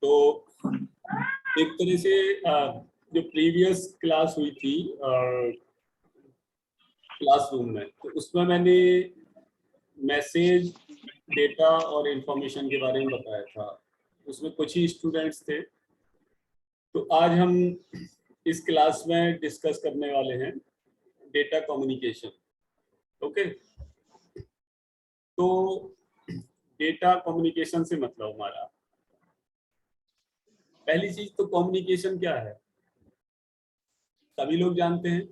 तो एक तरह से जो प्रीवियस क्लास हुई थी क्लासरूम में, तो उसमें मैंने मैसेज, डेटा और इंफॉर्मेशन के बारे में बताया था। उसमें कुछ ही स्टूडेंट्स थे, तो आज हम इस क्लास में डिस्कस करने वाले हैं डेटा कम्युनिकेशन। ओके, तो डेटा कम्युनिकेशन से मतलब हमारा पहली चीज तो कम्युनिकेशन क्या है। सभी लोग जानते हैं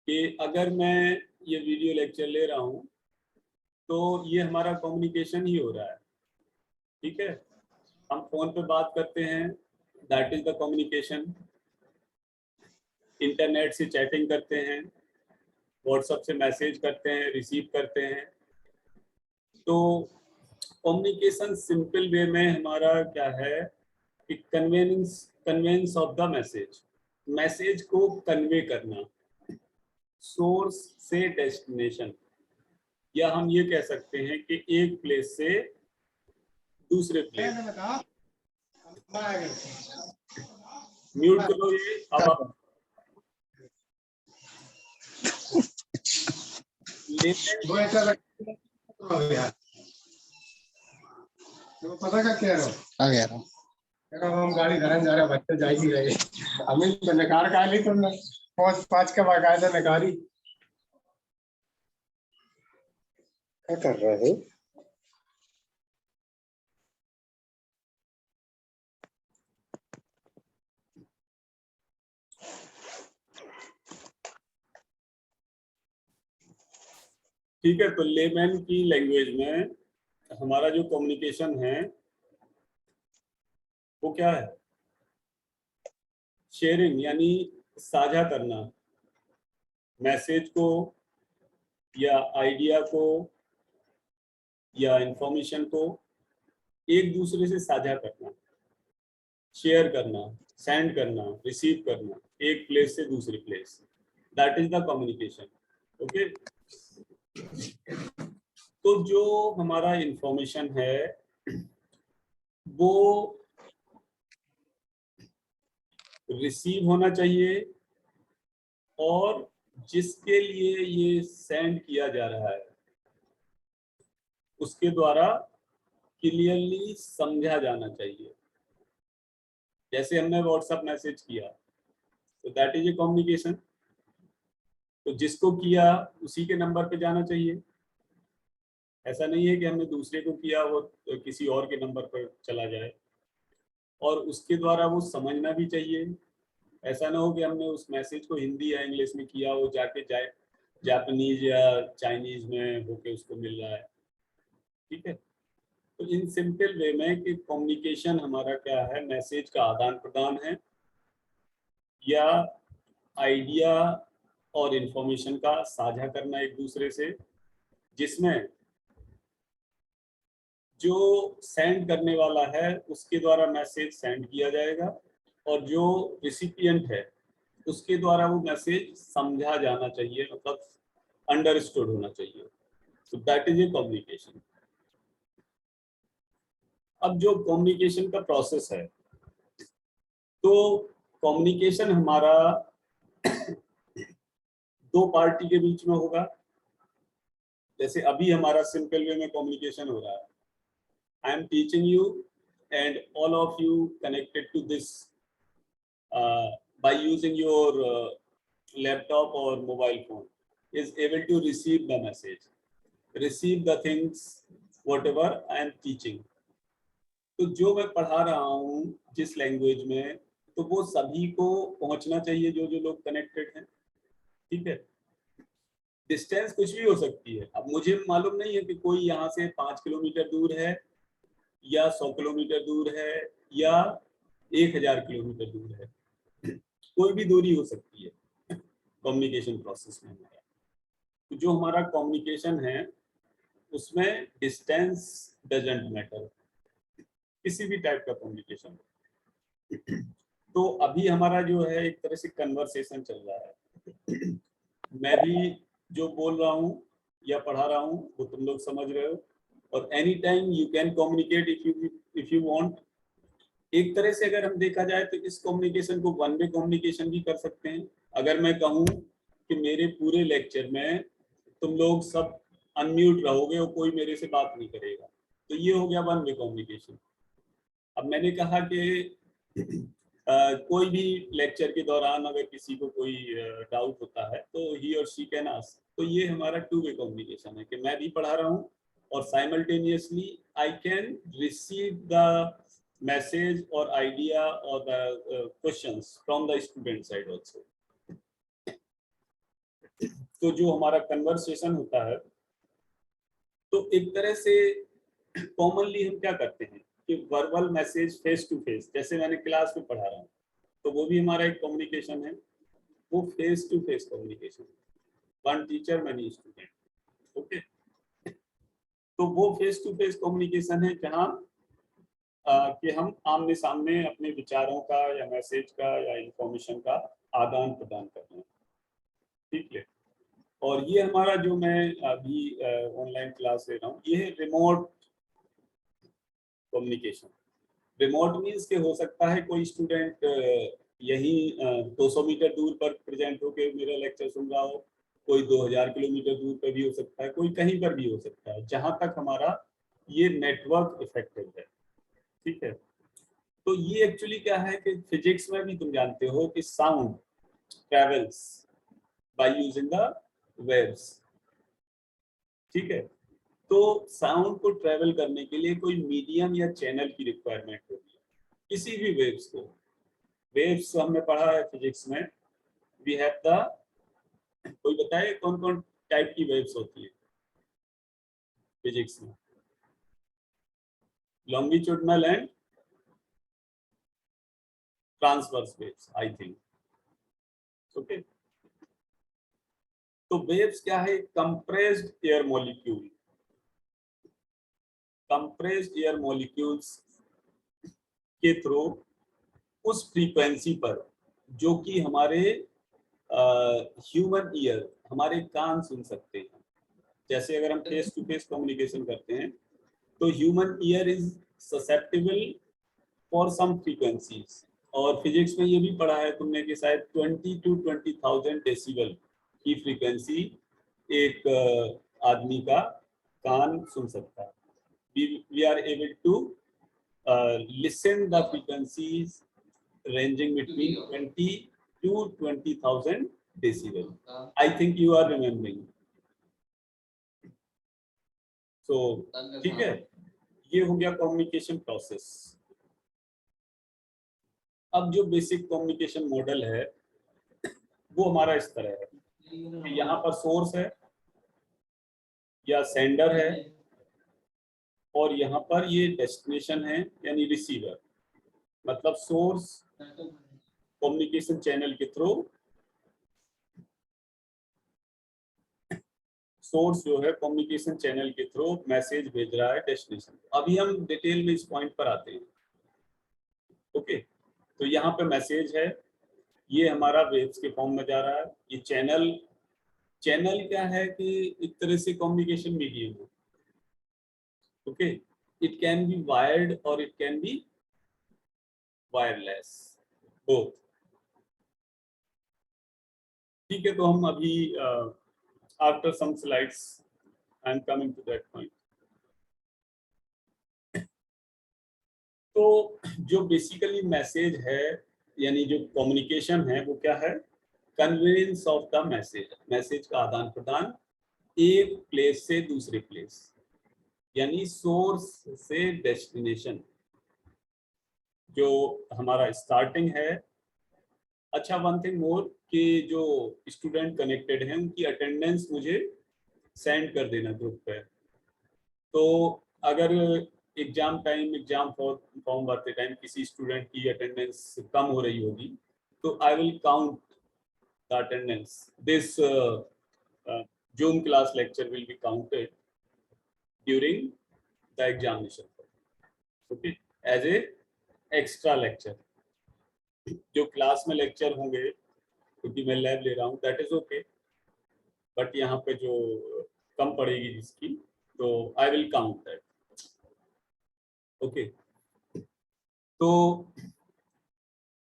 कि अगर मैं ये वीडियो लेक्चर ले रहा हूँ तो ये हमारा कम्युनिकेशन ही हो रहा है। ठीक है, हम फोन पे बात करते हैं, that is the communication. Internet से चैटिंग करते हैं, व्हाट्सएप से मैसेज करते हैं, रिसीव करते हैं। तो कम्युनिकेशन सिंपल वे में हमारा क्या है कि conveyance of the message, message को कन्वे करना सोर्स से डेस्टिनेशन, या हम ये कह सकते हैं कि एक प्लेस से दूसरे प्लेस। म्यूट करो ये अब। पता क्या कह रहा हूँ, हम गाड़ी घर जा रहे, बच्चे जा ही रहे, हमें तो नकार का ली तुमने, 5 का बाकायदा नकारी क्या कर रहे हो। ठीक है, तो लेमैन की लैंग्वेज में हमारा जो कम्युनिकेशन है वो क्या है? शेयरिंग, यानी साझा करना, मैसेज को या आइडिया को या इंफॉर्मेशन को एक दूसरे से साझा करना, शेयर करना, सेंड करना, रिसीव करना, एक प्लेस से दूसरी place, that is the communication. Okay, तो जो हमारा इंफॉर्मेशन है वो रिसीव होना चाहिए, और जिसके लिए ये सेंड किया जा रहा है उसके द्वारा क्लियरली समझा जाना चाहिए। जैसे हमने व्हाट्सएप मैसेज किया तो दैट इज ए कम्युनिकेशन, तो जिसको किया उसी के नंबर पे जाना चाहिए। ऐसा नहीं है कि हमने दूसरे को किया वो तो किसी और के नंबर पर चला जाए, और उसके द्वारा वो समझना भी चाहिए। ऐसा ना हो कि हमने उस मैसेज को हिंदी या इंग्लिश में किया, वो जाके जापानीज या चाइनीज में होके उसको मिल रहा है। ठीक है, तो इन सिंपल वे में कि कम्युनिकेशन हमारा क्या है, मैसेज का आदान प्रदान है या आइडिया और इंफॉर्मेशन का साझा करना एक दूसरे से, जिसमें जो सेंड करने वाला है उसके द्वारा मैसेज सेंड किया जाएगा और जो रिसिपिएंट है उसके द्वारा वो मैसेज समझा जाना चाहिए, मतलब अंडरस्टूड होना चाहिए। तो दैट इज ए कम्युनिकेशन। अब जो कम्युनिकेशन का प्रोसेस है, तो कम्युनिकेशन हमारा दो पार्टी के बीच में होगा। जैसे अभी हमारा सिंपल वे में कम्युनिकेशन हो रहा है, I am teaching you and all of you connected to this by using your laptop or mobile phone is able to receive the message, receive the things whatever I am teaching। तो जो मैं पढ़ा रहा हूँ जिस language में, तो वो सभी को पहुंचना चाहिए जो जो लोग कनेक्टेड हैं। ठीक है, डिस्टेंस कुछ भी हो सकती है। अब मुझे मालूम नहीं है कि कोई यहाँ से 5 किलोमीटर दूर है या 100 किलोमीटर दूर है या 1000 किलोमीटर दूर है, कोई भी दूरी हो सकती है कम्युनिकेशन प्रोसेस में हमारा। तो जो हमारा कम्युनिकेशन है उसमें डिस्टेंस डजंट मैटर, किसी भी टाइप का कम्युनिकेशन। तो अभी हमारा जो है एक तरह से कन्वर्सेशन चल रहा है, मैं भी जो बोल रहा हूँ या पढ़ा रहा हूँ वो तुम लोग समझ रहे हो, और any time you can communicate if you want. एक तरह से अगर हम देखा जाए तो इस कम्युनिकेशन को वन वे कम्युनिकेशन भी कर सकते हैं। अगर मैं कहूँ कि मेरे पूरे लेक्चर में तुम लोग सब अनम्यूट रहोगे और कोई मेरे से बात नहीं करेगा, तो ये हो गया वन वे कम्युनिकेशन। अब मैंने कहा कि कोई भी लेक्चर के दौरान अगर किसी को कोई डाउट होता है तो ही और शी कैन आस्क, तो ये हमारा टू वे कम्युनिकेशन है कि मैं भी पढ़ा रहा हूँ और simultaneously I can receive the message और आइडिया और the questions from the student side also. तो जो हमारा कन्वर्सेशन होता है, तो एक तरह से कॉमनली हम क्या करते हैं कि verbal message face to face, जैसे मैंने क्लास में पढ़ा रहा हूँ तो वो भी हमारा एक कम्युनिकेशन है, वो face to face communication, one teacher many student. Okay, तो वो फेस टू फेस कम्युनिकेशन है जहाँ कि हम आमने सामने अपने विचारों का या मैसेज का या इंफॉर्मेशन का आदान प्रदान कर रहे हैं। ठीक है, और ये हमारा जो मैं अभी ऑनलाइन क्लास ले रहा हूँ, ये है रिमोट कम्युनिकेशन। रिमोट मीन्स के हो सकता है कोई स्टूडेंट यहीं 200 मीटर दूर पर प्रेजेंट होकर मेरा लेक्चर सुन रहा हो, कोई 2000 किलोमीटर दूर पर भी हो सकता है, कोई कहीं पर भी हो सकता है, जहां तक हमारा ये नेटवर्क इफेक्टिव है। ठीक है, तो ये एक्चुअली क्या है कि फिजिक्स में भी तुम जानते हो कि sound travels bye using the waves. ठीक है, तो साउंड को ट्रेवल करने के लिए कोई मीडियम या चैनल की रिक्वायरमेंट होती है। किसी भी वेव्स को, वेव्स हमने पढ़ा है फिजिक्स में, वी हैव द, कोई बताए कौन कौन टाइप की वेव्स होती है फिजिक्स में? Longitudinal and transverse waves, I think. Okay, तो वेव्स क्या है? Compressed air molecule, compressed air molecules के थ्रू उस फ्रीक्वेंसी पर जो कि हमारे ह्यूमन ईयर, हमारे कान सुन सकते हैं। जैसे अगर हम फेस टू फेस कम्युनिकेशन करते हैं तो human ear is susceptible for some frequencies, और फिजिक्स में ये भी पढ़ा है तुमने कि शायद 20 to 20,000 डेसिबल की फ्रीक्वेंसी एक आदमी का कान सुन सकता है। we are able to listen the frequencies ranging between 20 to 20,000 decibel. I think you are remembering. So ठीक है, ये हो गया कम्युनिकेशन प्रोसेस। अब जो बेसिक कम्युनिकेशन मॉडल है वो हमारा इस तरह है कि यहाँ पर सोर्स है या सेंडर है, और यहाँ पर ये डेस्टिनेशन है यानी रिसीवर। मतलब सोर्स कम्युनिकेशन चैनल के थ्रू, सोर्स जो है कम्युनिकेशन चैनल के थ्रू मैसेज भेज रहा है डेस्टिनेशन। अभी हम डिटेल में इस पॉइंट पर आते हैं। ओके, तो यहाँ पे मैसेज है, ये हमारा वेव्स के फॉर्म में जा रहा है। ये चैनल, चैनल क्या है कि एक तरह से कम्युनिकेशन मीडियम है। Okay, it can be wired और it can be wireless, both. ठीक है, तो हम अभी after some slides I am coming to that point. तो जो बेसिकली मैसेज है यानी जो कम्युनिकेशन है वो क्या है? Conveyance of the message, message का आदान प्रदान एक प्लेस से दूसरे प्लेस, यानी सोर्स से डेस्टिनेशन, जो हमारा स्टार्टिंग है। अच्छा, वन थिंग मोर कि जो स्टूडेंट कनेक्टेड हैं उनकी अटेंडेंस मुझे सेंड कर देना ग्रुप पे। तो अगर एग्जाम टाइम, एग्जाम फॉर्म भरते टाइम किसी स्टूडेंट की अटेंडेंस कम हो रही होगी तो I will count the attendance. This Zoom class lecture will be counted during the examination, okay, as a extra lecture। जो क्लास में लेक्चर होंगे, क्योंकि मैं लैब ले रहा हूँ, दैट इज ओके, बट यहाँ पे जो कम पड़ेगी जिसकी, तो I will count that. Okay, तो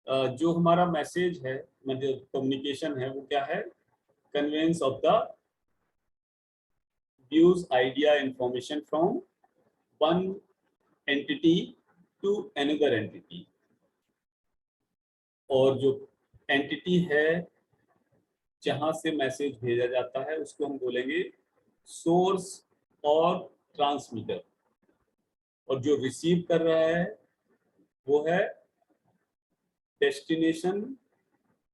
जो हमारा मैसेज है, मतलब कम्युनिकेशन है, वो क्या है? Conveyance of the views, idea, information from one entity to another entity. और जो एंटिटी है जहां से मैसेज भेजा जाता है उसको हम बोलेंगे सोर्स और ट्रांसमीटर। और जो रिसीव कर रहा है वो है डेस्टिनेशन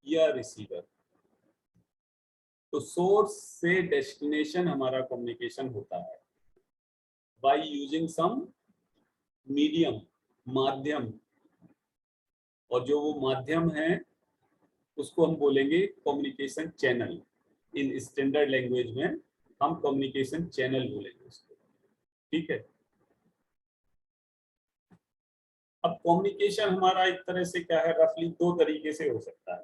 या रिसीवर। तो सोर्स से डेस्टिनेशन हमारा कम्युनिकेशन होता है बाय यूजिंग सम मीडियम, माध्यम। और जो वो माध्यम है उसको हम बोलेंगे communication channel. In standard language में हम कम्युनिकेशन चैनल बोलेंगे उसको। ठीक है। अब कम्युनिकेशन हमारा एक तरह से क्या है, रफली दो तरीके से हो सकता है,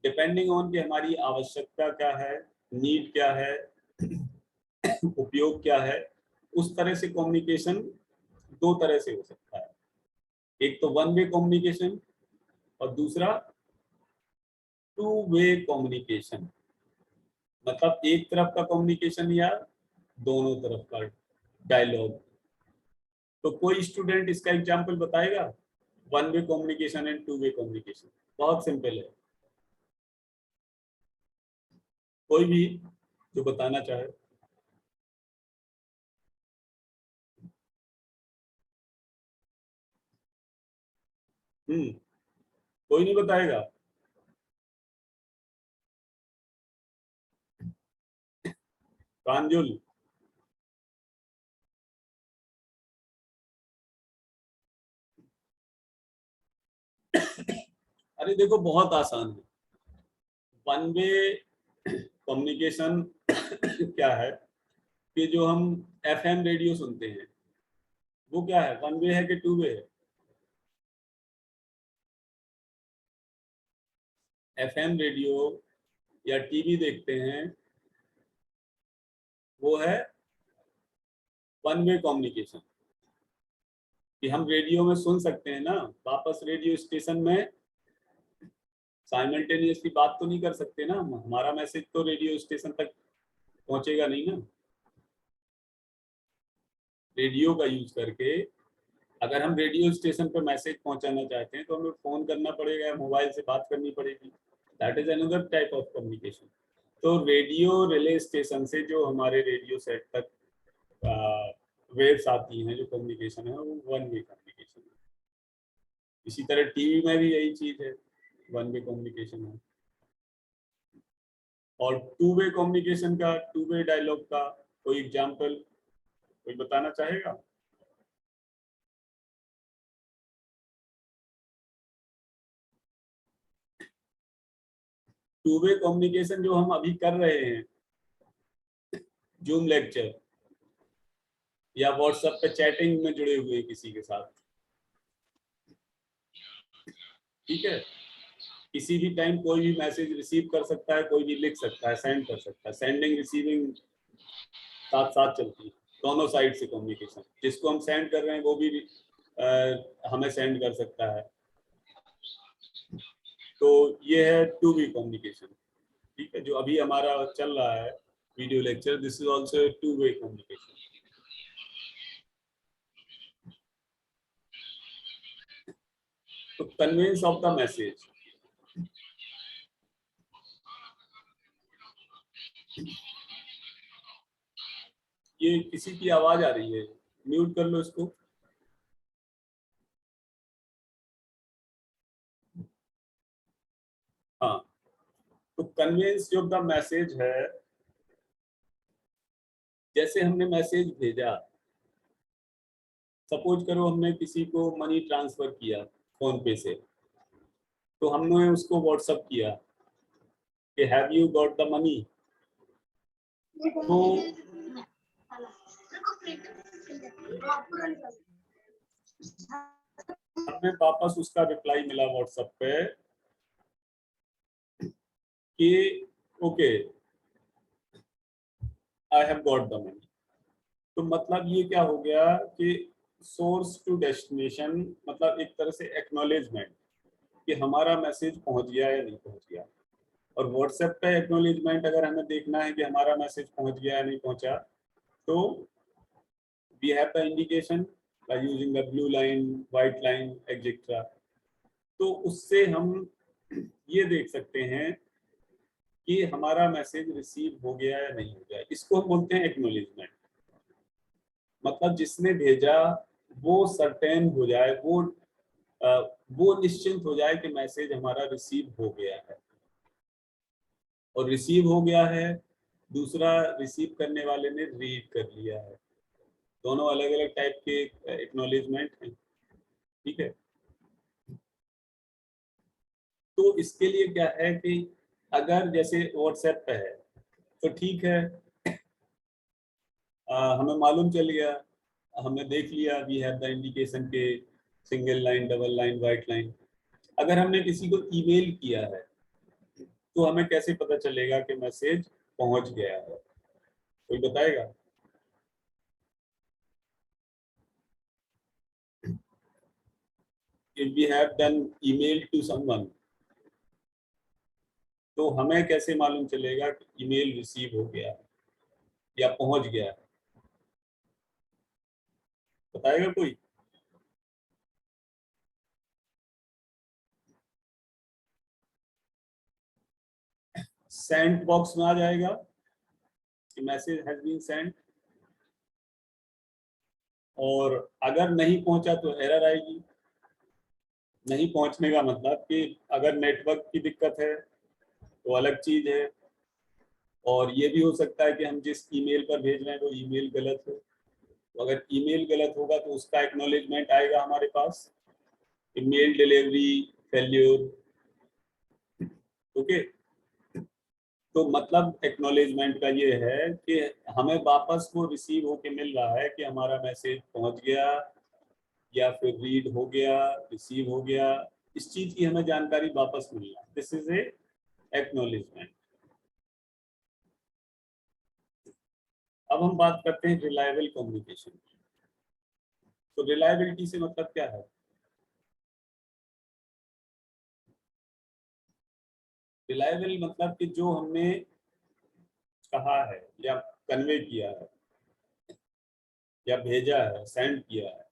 डिपेंडिंग ऑन कि हमारी आवश्यकता क्या है, नीड क्या है, उपयोग क्या है। उस तरह से कम्युनिकेशन दो तरह से हो सकता है। एक तो वन वे कम्युनिकेशन और दूसरा टू वे कम्युनिकेशन। मतलब एक तरफ का कम्युनिकेशन या दोनों तरफ का डायलॉग। तो कोई स्टूडेंट इसका एग्जांपल बताएगा? One way communication and two way communication. बहुत सिंपल है, कोई भी जो बताना चाहे। कोई नहीं बताएगा? प्रांजुल। अरे देखो, बहुत आसान है। वन वे कम्युनिकेशन क्या है कि जो हम एफएम रेडियो सुनते हैं वो क्या है, वन वे है कि टू वे है? एफएम रेडियो या टीवी देखते हैं वो है वन वे कम्युनिकेशन। कि हम रेडियो में सुन सकते हैं ना, वापस रेडियो स्टेशन में साइमल्टेनियसली बात तो नहीं कर सकते ना। हमारा मैसेज तो रेडियो स्टेशन तक पहुंचेगा नहीं ना। रेडियो का यूज करके अगर हम रेडियो स्टेशन पर मैसेज पहुंचाना चाहते हैं तो हमें फोन करना पड़ेगा, मोबाइल से बात करनी पड़ेगी। That is another type of communication. तो रेडियो रिले स्टेशन से जो हमारे रेडियो सेट तक वेव्स आती हैं, जो कम्युनिकेशन है वो वन वे कम्युनिकेशन है। इसी तरह टीवी में भी यही चीज है, वन वे कम्युनिकेशन है। और टू वे कम्युनिकेशन का, टू वे डायलॉग का कोई एग्जांपल कोई बताना चाहेगा? टू वे कम्युनिकेशन जो हम अभी कर रहे हैं, जूम लेक्चर या व्हाट्सएप पे चैटिंग में जुड़े हुए किसी के साथ, ठीक है। किसी भी टाइम कोई भी मैसेज रिसीव कर सकता है, कोई भी लिख सकता है, सेंड कर सकता है। सेंडिंग रिसीविंग साथ साथ चलती है, दोनों साइड से कम्युनिकेशन। जिसको हम सेंड कर रहे हैं वो भी हमें सेंड कर सकता है। तो ये है टू वे कम्युनिकेशन। ठीक है, जो अभी हमारा चल रहा है video lecture, this is also two way communication. तो कन्वेंस ऑफ द मैसेज, ये किसी की आवाज आ रही है, म्यूट कर लो इसको। हाँ, तो कन्वेंस ऑफ द मैसेज है, जैसे हमने मैसेज भेजा, सपोज करो हमने किसी को मनी ट्रांसफर किया फोन पे से, तो हमने उसको व्हाट्सअप किया कि have you got the money. तो हमें वापस उसका रिप्लाई मिला व्हाट्सएप पे कि okay I have got the money. तो मतलब ये क्या हो गया कि सोर्स टू डेस्टिनेशन मतलब एक तरह से एक्नॉलेजमेंट कि हमारा मैसेज पहुंच गया या नहीं पहुंच गया। और व्हाट्सएप पे एक्नॉलेजमेंट अगर हमें देखना है कि हमारा मैसेज पहुंच गया या नहीं पहुंचा, तो we have the indication by using the blue line, white line etcetera. तो उससे हम ये देख सकते हैं कि हमारा मैसेज रिसीव हो गया या नहीं हो गया। इसको हम बोलते हैं एक्नॉलेजमेंट। मतलब जिसने भेजा वो सर्टेन हो जाए, वो निश्चिंत हो जाए कि मैसेज हमारा रिसीव हो गया है। और रिसीव हो गया है, दूसरा रिसीव करने वाले ने रीड कर लिया है। दोनों अलग अलग टाइप के एक्नॉलेजमेंट हैं, ठीक है। तो इसके लिए क्या है कि अगर जैसे व्हाट्सएप पे है तो ठीक है, हमें मालूम चल गया, हमने देख लिया, वी हैव द इंडिकेशन के single line, double line, white line. अगर हमने किसी को ईमेल किया है तो हमें कैसे पता चलेगा कि मैसेज पहुंच गया है? कोई बताएगा? If we have done email to someone, तो हमें कैसे मालूम चलेगा कि ईमेल रिसीव हो गया है या पहुंच गया है? बताएगा कोई? सेंड बॉक्स में आ जाएगा कि मैसेज हैज बीन सेंड, और अगर नहीं पहुंचा तो एरर आएगी। नहीं पहुंचने का मतलब कि अगर नेटवर्क की दिक्कत है तो अलग चीज है, और ये भी हो सकता है कि हम जिस ईमेल पर भेज रहे हैं वो ईमेल गलत हो। तो अगर ईमेल गलत होगा तो उसका एक्नॉलेजमेंट आएगा हमारे पास, ईमेल डिलीवरी फेल्योर। ओके, तो मतलब एक्नॉलेजमेंट का ये है कि हमें वापस वो रिसीव होके मिल रहा है कि हमारा मैसेज पहुंच गया या फिर रीड हो गया, रिसीव हो गया। इस चीज की हमें जानकारी वापस मिल रहा है। This is a acknowledgement. अब हम बात करते हैं रिलायबल कम्युनिकेशन। तो रिलायबिलिटी से मतलब क्या है? रिलायबल मतलब कि जो हमने कहा है या कन्वे किया है या भेजा है, सेंड किया है,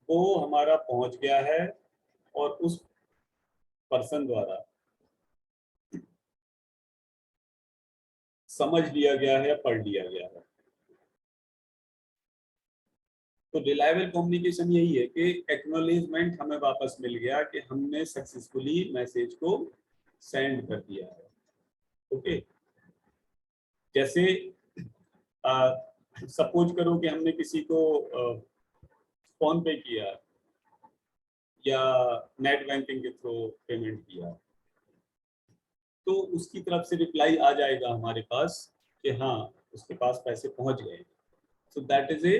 वो हमारा पहुंच गया है और उस पर्सन द्वारा समझ लिया गया है या पढ़ लिया गया है। तो रिलायबल कम्युनिकेशन यही है कि एक्नॉलेजमेंट हमें वापस मिल गया कि हमने सक्सेसफुली मैसेज को सेंड कर दिया है। ओके, जैसे सपोज करो कि हमने किसी को फोन पे किया या नेट बैंकिंग के थ्रू पेमेंट किया, तो उसकी तरफ से रिप्लाई आ जाएगा हमारे पास कि हाँ उसके पास पैसे पहुंच गए। So that is a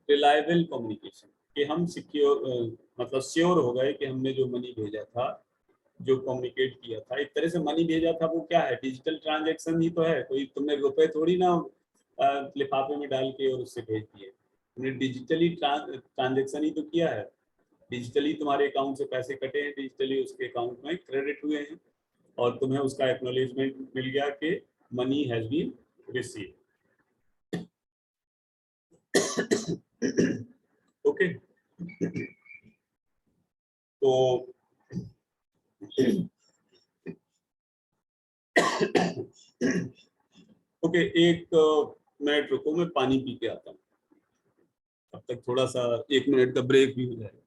reliable communication कि हम सिक्योर मतलब श्योर हो गए कि हमने जो मनी भेजा था, जो कम्युनिकेट किया था, एक तरह से मनी भेजा था, वो क्या है, डिजिटल ट्रांजैक्शन ही तो है। कोई तुमने रुपए थोड़ी ना लिफाफे में डाल के और उससे भेज दिए, तुमने डिजिटली ट्रांजैक्शन ही तो किया है। डिजिटली तुम्हारे अकाउंट से पैसे कटे हैं, डिजिटली उसके अकाउंट में क्रेडिट हुए हैं, और तुम्हें उसका एक्नॉलेजमेंट मिल गया कि money has been receive. Okay, तो ओके, एक मिनट रुको, मैं पानी पी के आता हूँ। तब तक थोड़ा सा 1 मिनट का ब्रेक भी हो जाएगा।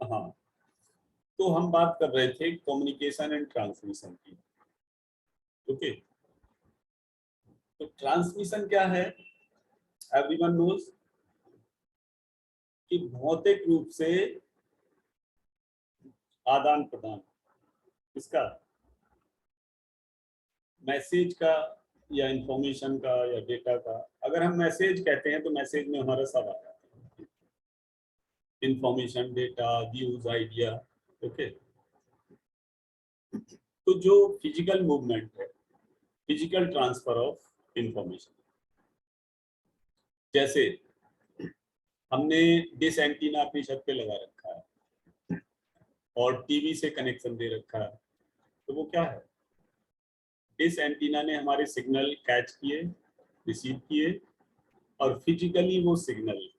हाँ, तो हम बात कर रहे थे कम्युनिकेशन एंड ट्रांसमिशन की। ओके, तो ट्रांसमिशन क्या है? एवरीवन नोज कि भौतिक रूप से आदान प्रदान, इसका मैसेज का या इंफॉर्मेशन का या डेटा का। अगर हम मैसेज कहते हैं तो मैसेज में हमारा सब आ जाता है, information, data, views, idea. Okay, तो जो फिजिकल मूवमेंट है, फिजिकल ट्रांसफर ऑफ इंफॉर्मेशन, जैसे हमने डिश एंटीना अपनी छत पे लगा रखा है और टीवी से कनेक्शन दे रखा है, तो वो क्या है? डिश एंटीना ने हमारे सिग्नल कैच किए, रिसीव किए, और फिजिकली वो सिग्नल,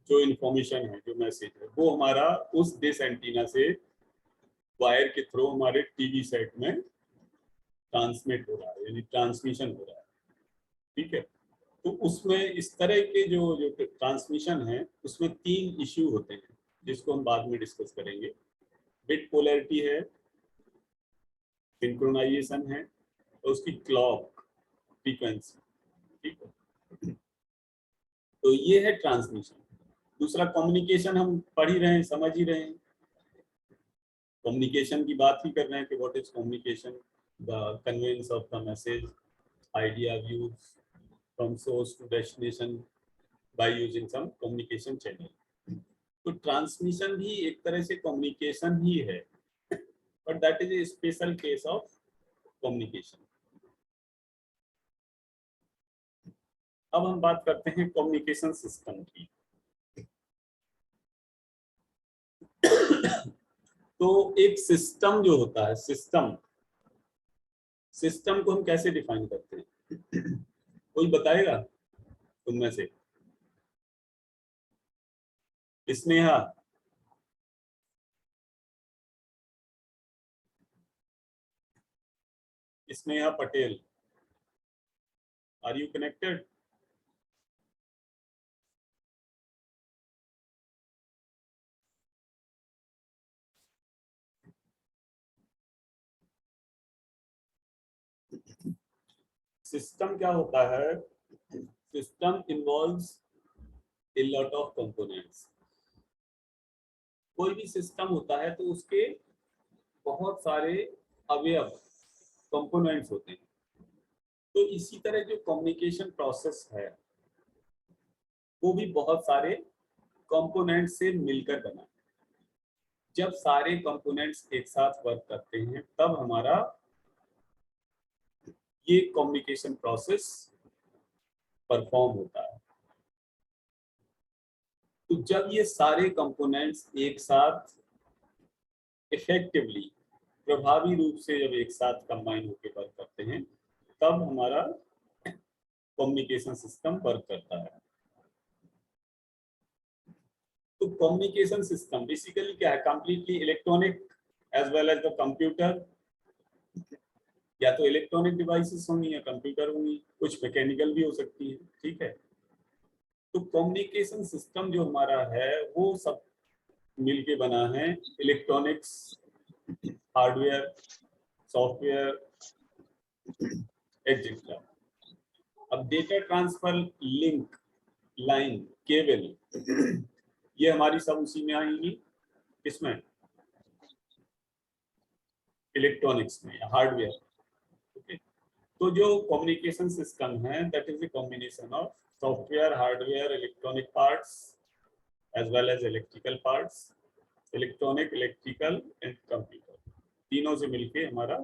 जो इंफॉर्मेशन है, जो मैसेज है, वो हमारा उस डिश एंटीना से वायर के थ्रू हमारे टीवी सेट में ट्रांसमिट हो रहा है, यानी ट्रांसमिशन हो रहा है। ठीक है, तो उसमें इस तरह के जो जो ट्रांसमिशन है, उसमें 3 इश्यू होते हैं जिसको हम बाद में डिस्कस करेंगे। बिट पोलैरिटी है, सिंक्रोनाइजेशन है, और उसकी क्लॉक फ्रीक्वेंसी। ठीक है, तो ये है ट्रांसमिशन। दूसरा कम्युनिकेशन, हम पढ़ ही रहे हैं, समझ ही रहे हैं, कम्युनिकेशन की बात ही कर रहे हैं कि what is communication, the conveyance of the message, idea, views from source to destination by using some communication channel. तो ट्रांसमिशन भी एक तरह से कम्युनिकेशन ही है, but that is a special case of communication. अब हम बात करते हैं कम्युनिकेशन सिस्टम की। तो एक सिस्टम जो होता है, सिस्टम सिस्टम को हम कैसे डिफाइन करते हैं? कोई बताएगा तुम में से? Sneha, Sneha Patel, are you connected? System क्या होता है? System involves a lot of components. कोई भी सिस्टम होता है तो उसके बहुत सारे अवयव, कंपोनेंट्स होते हैं। तो इसी तरह जो कम्युनिकेशन प्रोसेस है, वो भी बहुत सारे कंपोनेंट से मिलकर बना है। जब सारे कंपोनेंट्स एक साथ वर्क करते हैं, तब हमारा ये कम्युनिकेशन प्रोसेस परफॉर्म होता है। तो जब ये सारे कंपोनेंट्स एक साथ इफेक्टिवली, प्रभावी रूप से जब एक साथ कंबाइन होकर वर्क करते हैं, तब हमारा कम्युनिकेशन सिस्टम वर्क करता है। तो कम्युनिकेशन सिस्टम बेसिकली क्या है? Completely electronic as well as the computer. या तो इलेक्ट्रॉनिक डिवाइसेस होंगी या कंप्यूटर होंगी, कुछ मैकेनिकल भी हो सकती है। ठीक है, तो कम्युनिकेशन सिस्टम जो हमारा है, वो सब मिलके बना है, इलेक्ट्रॉनिक्स, हार्डवेयर, सॉफ्टवेयर, एटसेट्रा। अब data transfer, link, line, cable, ये हमारी सब उसी में आएंगी। किसमें? इलेक्ट्रॉनिक्स में या हार्डवेयर। ओके, तो जो कम्युनिकेशन सिस्टम है, that is the combination of software, hardware, electronic parts as well as electrical parts. Electronic, electrical and computer, तीनों से मिलके हमारा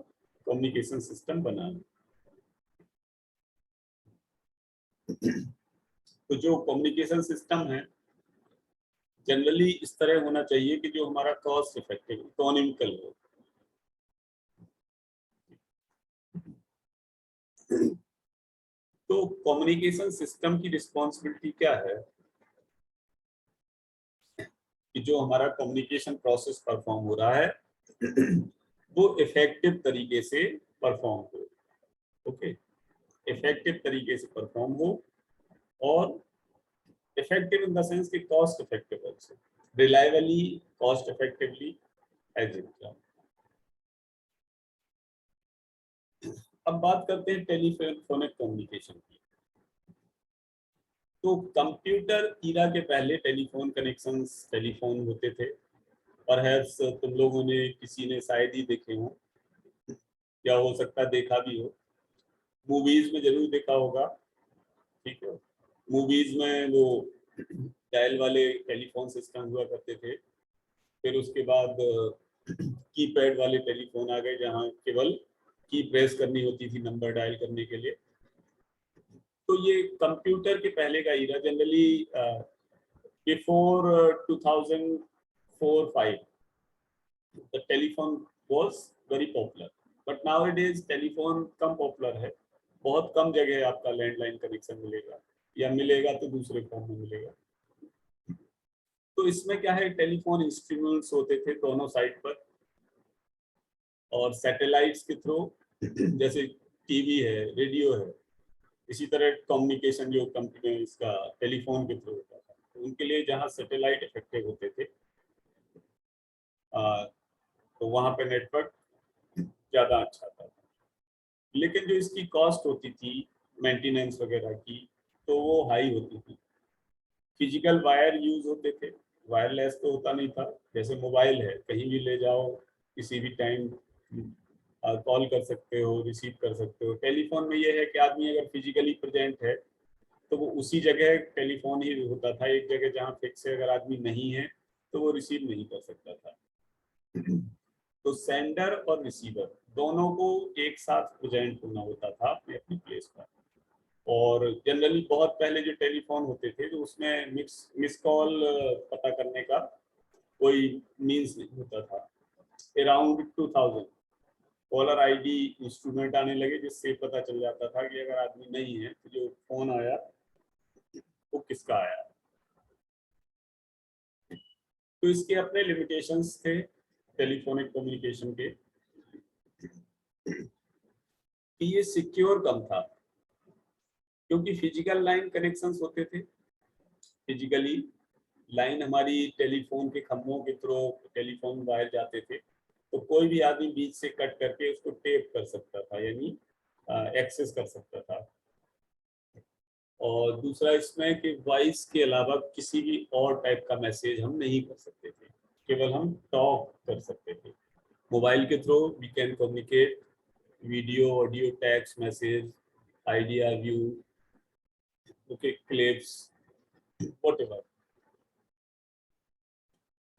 कम्युनिकेशन सिस्टम बना है। तो जो कम्युनिकेशन सिस्टम है, जनरली इस तरह होना चाहिए कि जो हमारा कॉस्ट इफेक्टिव, इकोनॉमिकल हो। तो कम्युनिकेशन सिस्टम की रिस्पॉन्सिबिलिटी क्या है? कि जो हमारा कम्युनिकेशन प्रोसेस परफॉर्म हो रहा है, वो इफेक्टिव तरीके से परफॉर्म हो। ओके, इफेक्टिव तरीके से परफॉर्म हो, और इफेक्टिव इन द सेंस कि cost effective also. reliably, cost effectively, etc. अब बात करते हैं टेलीफोनिक कम्युनिकेशन की। तो कंप्यूटर ईरा के पहले टेलीफोन कनेक्शंस टेलीफोन होते थे, परहैप्स तुम लोगों ने किसी ने शायद ही देखे हो, या हो सकता है देखा भी हो, मूवीज में जरूर देखा होगा, ठीक है। मूवीज में वो डायल वाले टेलीफोन सिस्टम हुआ करते थे, फिर उसके बाद कीपैड वाले टेलीफोन आ गए जहाँ केवल की प्रेस करनी होती थी नंबर डायल करने के लिए। तो ये कंप्यूटर के पहले का era, generally before 2004-5 the telephone was very popular, but nowadays telephone कम पॉपुलर है। बहुत कम जगह आपका लैंडलाइन कनेक्शन मिलेगा, या मिलेगा तो दूसरे फॉर्म में मिलेगा। तो इसमें क्या है, टेलीफोन इंस्ट्रूमेंट्स होते थे दोनों साइड पर, और सैटेलाइट्स के थ्रू जैसे टीवी है, रेडियो है, इसी तरह कम्युनिकेशन जो कंपनी इसका टेलीफोन के थ्रू होता था। तो उनके लिए जहाँ सैटेलाइट इफेक्टिव होते थे तो वहाँ पे नेटवर्क ज़्यादा अच्छा था। लेकिन जो इसकी कॉस्ट होती थी मेंटेनेंस वगैरह की, तो वो हाई होती थी। फिजिकल वायर यूज होते थे, वायरलेस तो होता नहीं था। जैसे मोबाइल है, कहीं भी ले जाओ, किसी भी टाइम कॉल कर सकते हो, रिसीव कर सकते हो। टेलीफोन में ये है कि आदमी अगर फिजिकली प्रेजेंट है तो वो उसी जगह टेलीफोन ही होता था। एक जगह जहाँ फिक्स है, अगर आदमी नहीं है तो वो रिसीव नहीं कर सकता था। तो सेंडर और रिसीवर दोनों को एक साथ प्रेजेंट होना होता था अपने अपनी प्लेस पर। और जनरली बहुत पहले जो टेलीफोन होते थे तो उसमें मिस कॉल पता करने का कोई मींस नहीं होता था। अराउंड 2000 कॉलर आईडी इंस्ट्रूमेंट आने लगे, जिससे पता चल जाता था कि अगर आदमी नहीं है तो जो फोन आया वो किसका आया। तो इसके अपने लिमिटेशंस थे टेलीफोनिक कम्युनिकेशन के, कि ये सिक्योर कम था, क्योंकि फिजिकल लाइन कनेक्शंस होते थे। फिजिकली लाइन हमारी टेलीफोन के खंभों के थ्रू टेलीफोन वायर जाते थे, तो कोई भी आदमी बीच से कट करके उसको टेप कर सकता था, यानी एक्सेस कर सकता था। और दूसरा इसमें कि वॉइस के अलावा किसी भी और टाइप का मैसेज हम नहीं कर सकते थे, केवल हम टॉक कर सकते थे। मोबाइल के through we can communicate video, audio, text message, idea, view, okay, clips, whatever.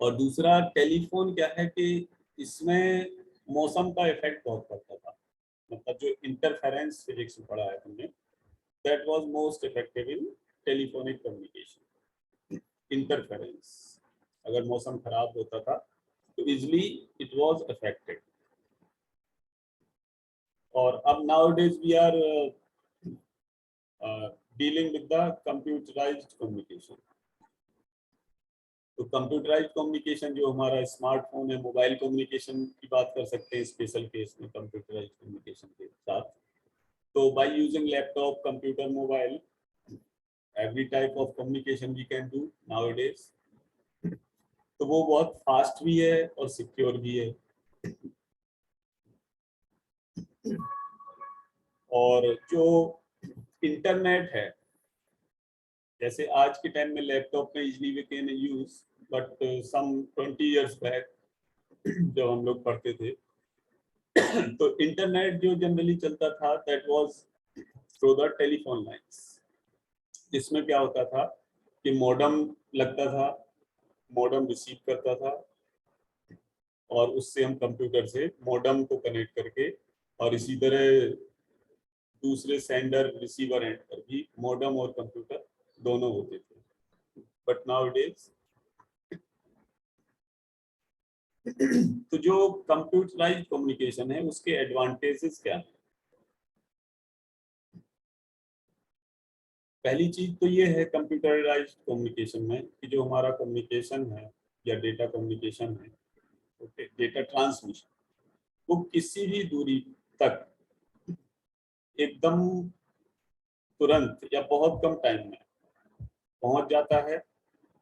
और दूसरा टेलीफोन क्या है कि इसमें मौसम का इफेक्ट बहुत पड़ता था। मतलब जो इंटरफेरेंस फिजिक्स में पढ़ा है तुमने, that was most effective in telephonic communication. Interference, अगर मौसम खराब होता था तो इजिली इट वाज अफेक्टेड। और अब nowadays we are dealing with the computerised communication. तो कंप्यूटराइज्ड कम्युनिकेशन जो हमारा स्मार्टफोन है, मोबाइल कम्युनिकेशन की बात कर सकते हैं स्पेशल केस में कंप्यूटराइज्ड कम्युनिकेशन के साथ। तो by using laptop, computer, mobile, every type of communication we can do nowadays. तो वो बहुत फास्ट भी है और सिक्योर भी है। और जो इंटरनेट है, जैसे आज के टाइम में लैपटॉप में easily we can use, but some 20 years back जब हम लोग पढ़ते थे तो इंटरनेट जो जनरली चलता था that was through the telephone lines. इसमें क्या होता था कि मॉडेम लगता था, मॉडेम रिसीव करता था, और उससे हम कंप्यूटर से मॉडेम को कनेक्ट करके, और इसी तरह दूसरे सेंडर रिसीवर एंड पर भी मॉडेम और कंप्यूटर दोनों होते थे। बट नाउअडेज तो जो कंप्यूटराइज्ड कम्युनिकेशन है उसके एडवांटेजेस क्या हैं? पहली चीज तो ये है कंप्यूटराइज्ड कम्युनिकेशन में कि जो हमारा कम्युनिकेशन है या डेटा कम्युनिकेशन है, ओके, डेटा ट्रांसमिशन, वो किसी भी दूरी तक एकदम तुरंत या बहुत कम टाइम में पहुंच जाता है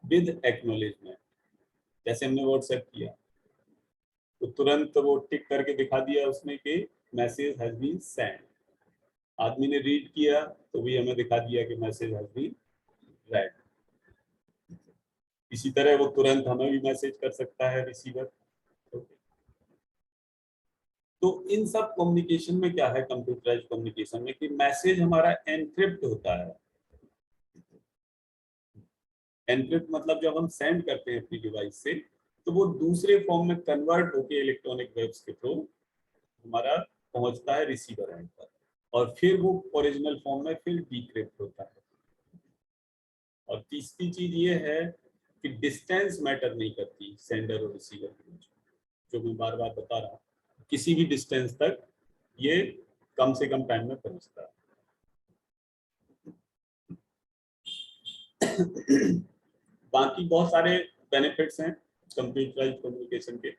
विद एक्नॉलेजमेंट। जैसे हमने व्हाट्सएप किया तो तुरंत वो टिक करके दिखा दिया उसने कि मैसेज हैज बीन सेंड। आदमी ने रीड किया तो भी हमें दिखा दिया कि मैसेज हैज बीन रेड। इसी तरह वो तुरंत हमें भी मैसेज कर सकता है रिसीवर। तो इन सब कम्युनिकेशन में क्या है, कंप्यूटराइज्ड कम्युनिकेशन में, कि मैसेज हमारा एनक्रिप्ट होता है। एनक्रिप्ट मतलब जब हम सेंड करते हैं अपनी डिवाइस से तो वो दूसरे फॉर्म में कन्वर्ट होकर इलेक्ट्रॉनिक वेब्स के थ्रू हमारा पहुंचता है रिसीवर एंड पर, और फिर वो ओरिजिनल फॉर्म में फिर डिक्रिप्ट होता है। और तीसरी चीज ये है कि डिस्टेंस मैटर नहीं करती सेंडर और रिसीवर के बीच, जो मैं बार बार बता रहा हूँ, किसी भी डिस्टेंस तक ये कम से कम टाइम में पहुंचता है। बाकी बहुत सारे बेनिफिट्स हैं कंप्यूटराइज्ड कम्युनिकेशन के,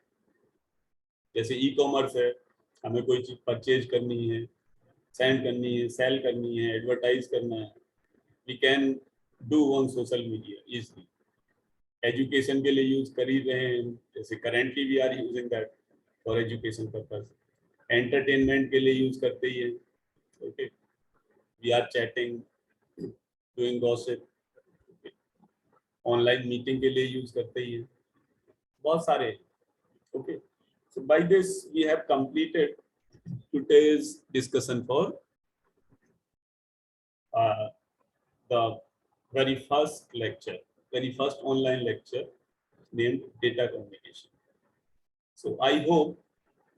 जैसे ई कॉमर्स है, हमें कोई चीज परचेज करनी है, सेंड करनी है, सेल करनी है, एडवर्टाइज करना है, we can do on social media easily. Education के लिए यूज कर ही रहे हैं, जैसे currently we are using that for education purpose. Entertainment के लिए यूज करते ही है, okay, we are chatting, doing gossip, online meeting के लिए यूज करते ही है, बहुत सारे। Okay, so by this we have completed today's discussion for the very first online lecture named data communication. So I hope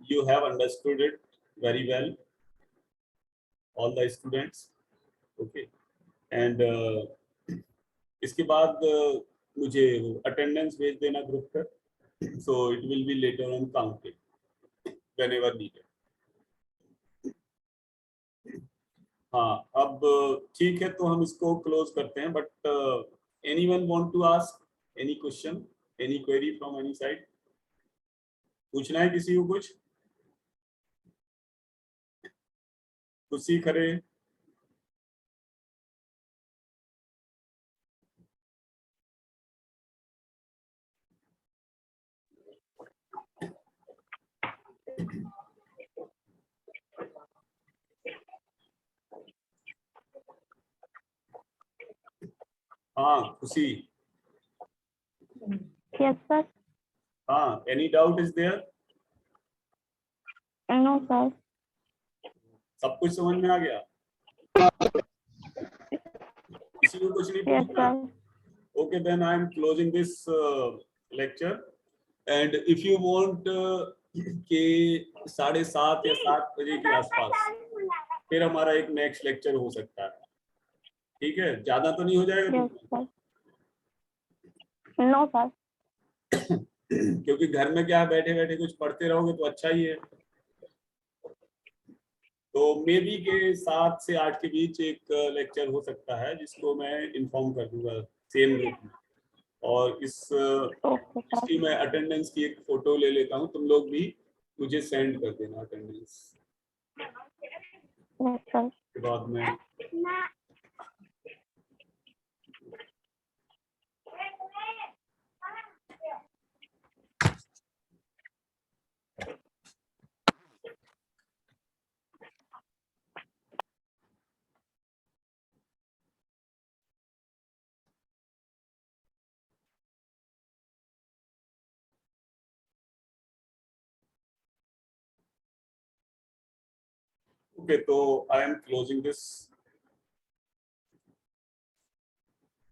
you have understood it very well, all the students. Okay, and इसके बाद मुझे attendance भेज देना group पर, so it will be later on counted whenever needed. हाँ, अब ठीक है, तो हम इसको क्लोज करते हैं, but anyone want to ask any question, any query from any side? पूछना है किसी को कुछ? खुशी खरे? हाँ खुशी, Yes, sir. हाँ, any doubt is there? No, sir. सब कुछ समझ में आ गया? किसी को कुछ नहीं Yes, पूछना? sir. Okay, then I am closing this lecture, and if you want कि 7:30 या 7 बजे के आसपास फिर हमारा एक नेक्स्ट लेक्चर हो सकता है, ठीक है? ज्यादा तो नहीं हो जाएगा? Yes, sir. No, sir. क्योंकि घर में क्या बैठे बैठे कुछ पढ़ते रहोगे तो अच्छा ही है। तो मे बी के 7 से 8 के बीच एक लेक्चर हो सकता है, जिसको मैं इन्फॉर्म कर दूंगा सेम ग्रुप में, और इसकी मैं अटेंडेंस की एक फोटो ले लेता हूँ, तुम लोग भी मुझे सेंड कर देना अटेंडेंस Yes, sir. के बाद में। Okay, so I am closing this